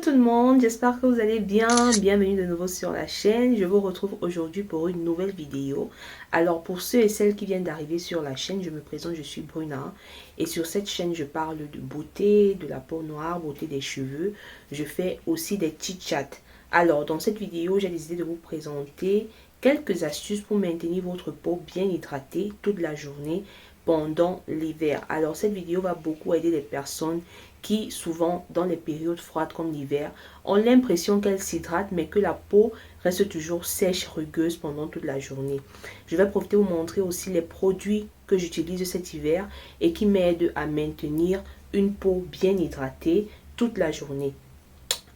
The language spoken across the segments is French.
tout le monde, j'espère que vous allez bien. Bienvenue de nouveau sur la chaîne. Je vous retrouve aujourd'hui pour une nouvelle vidéo. Alors pour ceux et celles qui viennent d'arriver sur la chaîne, je me présente, je suis Bruna. Et sur cette chaîne, je parle de beauté, de la peau noire, beauté des cheveux. Je fais aussi des chit-chats. Alors dans cette vidéo, j'ai décidé de vous présenter quelques astuces pour maintenir votre peau bien hydratée toute la journée pendant l'hiver. Alors cette vidéo va beaucoup aider les personnes qui souvent dans les périodes froides comme l'hiver ont l'impression qu'elles s'hydratent mais que la peau reste toujours sèche, rugueuse pendant toute la journée. Je vais profiter de vous montrer aussi les produits que j'utilise cet hiver et qui m'aident à maintenir une peau bien hydratée toute la journée.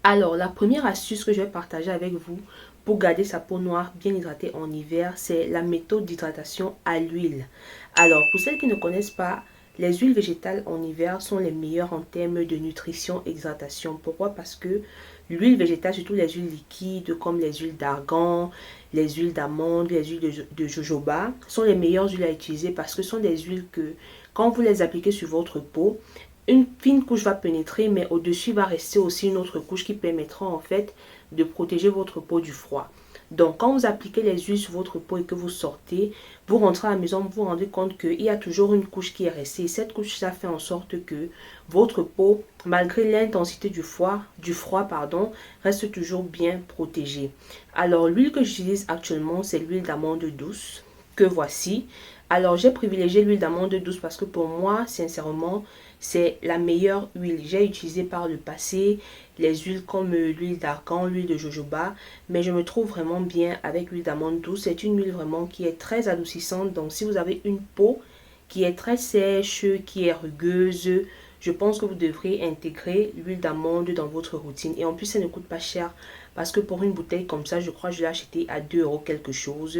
Alors la première astuce que je vais partager avec vous pour garder sa peau noire bien hydratée en hiver, c'est la méthode d'hydratation à l'huile. Alors pour celles qui ne connaissent pas, les huiles végétales en hiver sont les meilleures en termes de nutrition et hydratation. Pourquoi? Parce que l'huile végétale, surtout les huiles liquides comme les huiles d'argan, les huiles d'amande, les huiles de jojoba, sont les meilleures huiles à utiliser parce que ce sont des huiles que quand vous les appliquez sur votre peau, une fine couche va pénétrer, mais au-dessus va rester aussi une autre couche qui permettra en fait de protéger votre peau du froid. Donc, quand vous appliquez les huiles sur votre peau et que vous sortez, vous rentrez à la maison, vous vous rendez compte qu'il y a toujours une couche qui est restée. Cette couche, ça fait en sorte que votre peau, malgré l'intensité du froid, reste toujours bien protégée. Alors, l'huile que j'utilise actuellement, c'est l'huile d'amande douce que voici. Alors, j'ai privilégié l'huile d'amande douce parce que pour moi, sincèrement, c'est la meilleure huile. J'ai utilisé par le passé les huiles comme l'huile d'argan, l'huile de jojoba, mais je me trouve vraiment bien avec l'huile d'amande douce. C'est une huile vraiment qui est très adoucissante. Donc, si vous avez une peau qui est très sèche, qui est rugueuse, je pense que vous devrez intégrer l'huile d'amande dans votre routine. Et en plus, ça ne coûte pas cher parce que pour une bouteille comme ça, je crois que je l'ai acheté à 2 euros quelque chose.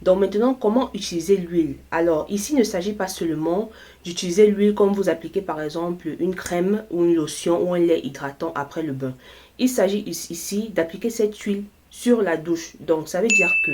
Donc maintenant, comment utiliser l'huile? Alors ici, il ne s'agit pas seulement d'utiliser l'huile comme vous appliquez par exemple une crème ou une lotion ou un lait hydratant après le bain. Il s'agit ici d'appliquer cette huile sur la douche. Donc ça veut dire que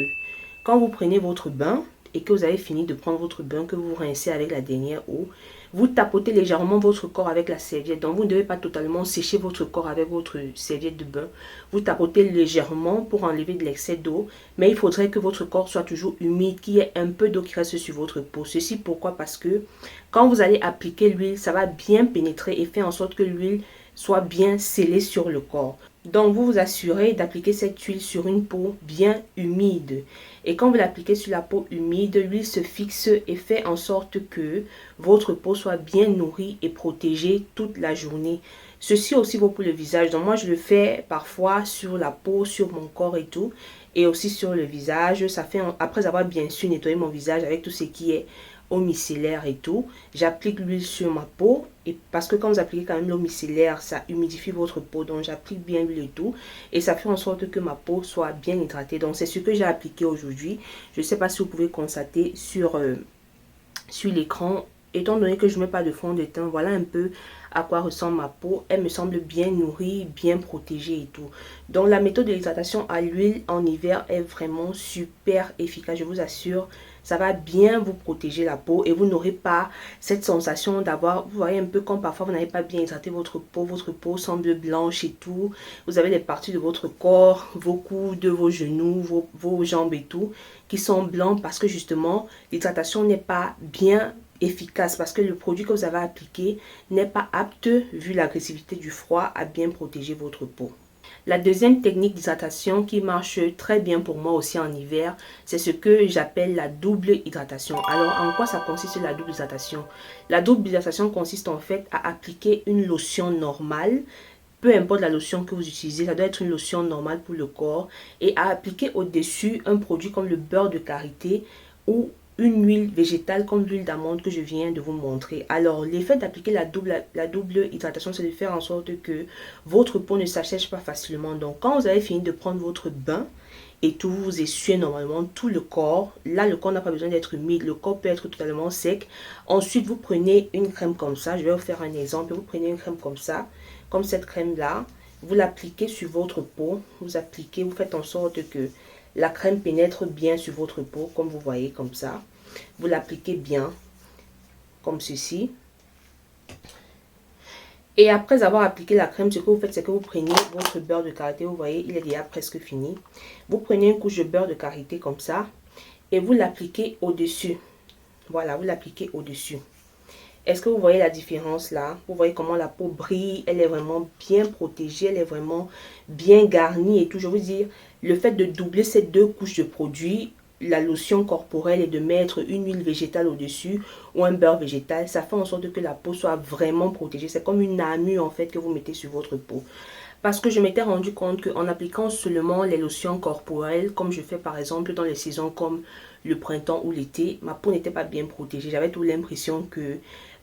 quand vous prenez votre bain et que vous avez fini de prendre votre bain, que vous rincez avec la dernière eau, vous tapotez légèrement votre corps avec la serviette. Donc vous ne devez pas totalement sécher votre corps avec votre serviette de bain. Vous tapotez légèrement pour enlever de l'excès d'eau. Mais il faudrait que votre corps soit toujours humide, qu'il y ait un peu d'eau qui reste sur votre peau. Ceci pourquoi? Parce que quand vous allez appliquer l'huile, ça va bien pénétrer et faire en sorte que l'huile soit bien scellée sur le corps. Donc, vous vous assurez d'appliquer cette huile sur une peau bien humide. Et quand vous l'appliquez sur la peau humide, l'huile se fixe et fait en sorte que votre peau soit bien nourrie et protégée toute la journée. Ceci aussi vaut pour le visage. Donc, moi, je le fais parfois sur la peau, sur mon corps et tout. Et aussi sur le visage. Ça fait, après avoir bien sûr nettoyé mon visage avec tout ce qui est eau micellaire et tout, j'applique l'huile sur ma peau et parce que quand vous appliquez quand même l'eau micellaire, ça humidifie votre peau, donc j'applique bien l'huile et tout et ça fait en sorte que ma peau soit bien hydratée. Donc c'est ce que j'ai appliqué aujourd'hui. Je ne sais pas si vous pouvez constater sur l'écran, étant donné que je ne mets pas de fond de teint, voilà un peu à quoi ressemble ma peau. Elle me semble bien nourrie, bien protégée et tout. Donc la méthode de l'hydratation à l'huile en hiver est vraiment super efficace, je vous assure. Ça va bien vous protéger la peau et vous n'aurez pas cette sensation d'avoir, vous voyez un peu comme parfois vous n'avez pas bien hydraté votre peau semble blanche et tout. Vous avez les parties de votre corps, vos coudes, vos genoux, vos jambes et tout qui sont blancs parce que justement l'hydratation n'est pas bien efficace parce que le produit que vous avez appliqué n'est pas apte, vu l'agressivité du froid, à bien protéger votre peau. La deuxième technique d'hydratation qui marche très bien pour moi aussi en hiver, c'est ce que j'appelle la double hydratation. Alors, en quoi ça consiste la double hydratation? La double hydratation consiste en fait à appliquer une lotion normale, peu importe la lotion que vous utilisez, ça doit être une lotion normale pour le corps, et à appliquer au-dessus un produit comme le beurre de karité ou une huile végétale comme l'huile d'amande que je viens de vous montrer. Alors, l'effet d'appliquer la double hydratation, c'est de faire en sorte que votre peau ne s'assèche pas facilement. Donc, quand vous avez fini de prendre votre bain et tout, vous essuyez normalement tout le corps. Là, le corps n'a pas besoin d'être humide. Le corps peut être totalement sec. Ensuite, vous prenez une crème comme ça. Je vais vous faire un exemple. Vous prenez une crème comme ça, comme cette crème-là. Vous l'appliquez sur votre peau. Vous appliquez, vous faites en sorte que la crème pénètre bien sur votre peau, comme vous voyez, comme ça. Vous l'appliquez bien, comme ceci. Et après avoir appliqué la crème, ce que vous faites, c'est que vous prenez votre beurre de karité. Vous voyez, il est déjà presque fini. Vous prenez une couche de beurre de karité comme ça et vous l'appliquez au-dessus. Voilà, vous l'appliquez au-dessus. Est-ce que vous voyez la différence là? Vous voyez comment la peau brille, elle est vraiment bien protégée, elle est vraiment bien garnie et tout. Je veux dire, le fait de doubler ces deux couches de produits, la lotion corporelle et de mettre une huile végétale au-dessus ou un beurre végétal, ça fait en sorte que la peau soit vraiment protégée. C'est comme une armure en fait que vous mettez sur votre peau. Parce que je m'étais rendu compte qu'en appliquant seulement les lotions corporelles, comme je fais par exemple dans les saisons comme le printemps ou l'été, ma peau n'était pas bien protégée. J'avais tout l'impression que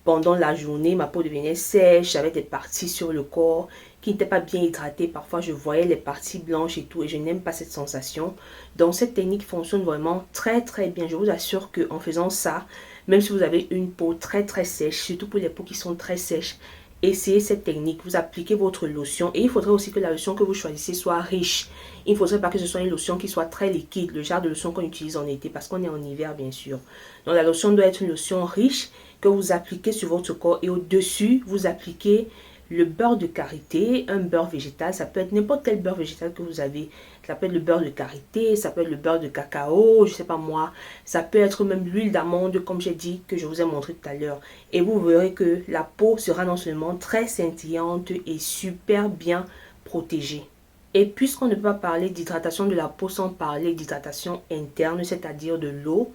pendant la journée, ma peau devenait sèche, j'avais des parties sur le corps qui n'étaient pas bien hydratées. Parfois, je voyais les parties blanches et tout et je n'aime pas cette sensation. Donc, cette technique fonctionne vraiment très très bien. Je vous assure qu'en faisant ça, même si vous avez une peau très très sèche, surtout pour les peaux qui sont très sèches, essayez cette technique, vous appliquez votre lotion et il faudrait aussi que la lotion que vous choisissez soit riche. Il ne faudrait pas que ce soit une lotion qui soit très liquide, le genre de lotion qu'on utilise en été parce qu'on est en hiver bien sûr. Donc la lotion doit être une lotion riche que vous appliquez sur votre corps et au-dessus, vous appliquez le beurre de karité, un beurre végétal, ça peut être n'importe quel beurre végétal que vous avez. Ça peut être le beurre de karité, ça peut être le beurre de cacao, je sais pas moi. Ça peut être même l'huile d'amande comme j'ai dit que je vous ai montré tout à l'heure. Et vous verrez que la peau sera non seulement très scintillante et super bien protégée. Et puisqu'on ne peut pas parler d'hydratation de la peau sans parler d'hydratation interne, c'est-à-dire de l'eau,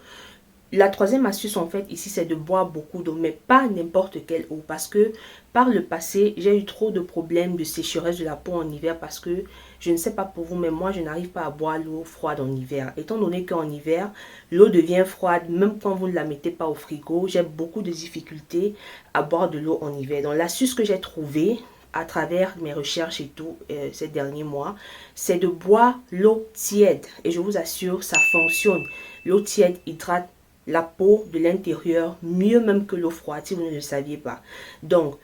la troisième astuce en fait ici c'est de boire beaucoup d'eau, mais pas n'importe quelle eau, parce que par le passé j'ai eu trop de problèmes de sécheresse de la peau en hiver, parce que je ne sais pas pour vous mais moi je n'arrive pas à boire l'eau froide en hiver, étant donné qu'en hiver l'eau devient froide même quand vous ne la mettez pas au frigo. J'ai beaucoup de difficultés à boire de l'eau en hiver. Donc l'astuce que j'ai trouvée à travers mes recherches et tout ces derniers mois, c'est de boire l'eau tiède et je vous assure ça fonctionne. L'eau tiède hydrate la peau de l'intérieur mieux même que l'eau froide si vous ne le saviez pas. Donc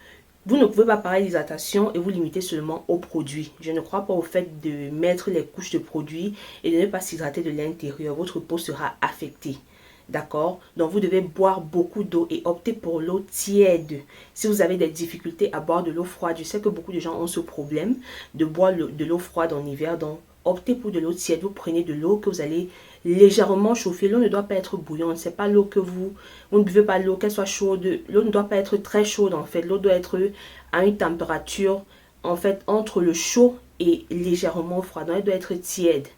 vous ne pouvez pas parler d'hydratation et vous limiter seulement aux produits. Je ne crois pas au fait de mettre les couches de produits et de ne pas s'hydrater de l'intérieur. Votre peau sera affectée. D'accord? Donc vous devez boire beaucoup d'eau et opter pour l'eau tiède. Si vous avez des difficultés à boire de l'eau froide, je sais que beaucoup de gens ont ce problème de boire de l'eau froide en hiver. Donc optez pour de l'eau tiède. Vous prenez de l'eau que vous allez légèrement chauffer. L'eau ne doit pas être bouillante. C'est pas l'eau que vous ne buvez pas l'eau qu'elle soit chaude. L'eau ne doit pas être très chaude en fait. L'eau doit être à une température en fait entre le chaud et légèrement froid. Donc elle doit être tiède.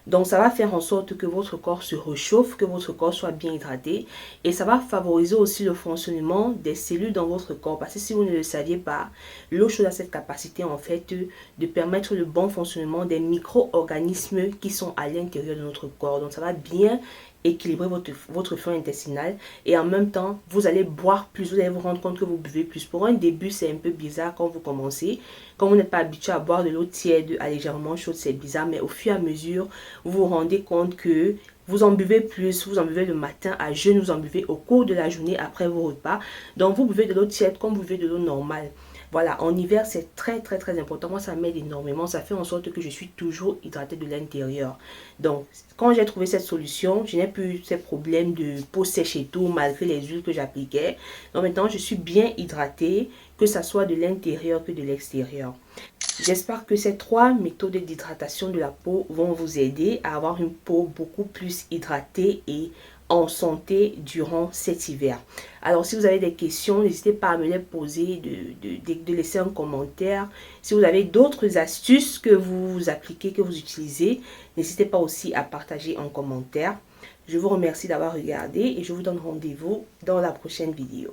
Donc ça va faire en sorte que votre corps se réchauffe, que votre corps soit bien hydraté et ça va favoriser aussi le fonctionnement des cellules dans votre corps. Parce que si vous ne le saviez pas, l'eau chaude a cette capacité en fait de permettre le bon fonctionnement des micro-organismes qui sont à l'intérieur de notre corps. Donc ça va bien équilibrer votre flore intestinale et en même temps vous allez boire plus, vous allez vous rendre compte que vous buvez plus. Pour un début c'est un peu bizarre quand vous commencez, quand vous n'êtes pas habitué à boire de l'eau tiède à légèrement chaude, c'est bizarre, mais au fur et à mesure vous vous rendez compte que vous en buvez plus, vous en buvez le matin à jeûne, vous en buvez au cours de la journée après vos repas. Donc vous buvez de l'eau tiède comme vous buvez de l'eau normale. Voilà, en hiver, c'est très très très important. Moi, ça m'aide énormément. Ça fait en sorte que je suis toujours hydratée de l'intérieur. Donc, quand j'ai trouvé cette solution, je n'ai plus ces problèmes de peau sèche et tout, malgré les huiles que j'appliquais. Donc maintenant, je suis bien hydratée, que ça soit de l'intérieur que de l'extérieur. J'espère que ces trois méthodes d'hydratation de la peau vont vous aider à avoir une peau beaucoup plus hydratée et en santé durant cet hiver. Alors si vous avez des questions, n'hésitez pas à me les poser, de laisser un commentaire. Si vous avez d'autres astuces que vous appliquez, que vous utilisez, n'hésitez pas aussi à partager en commentaire. Je vous remercie d'avoir regardé et je vous donne rendez-vous dans la prochaine vidéo.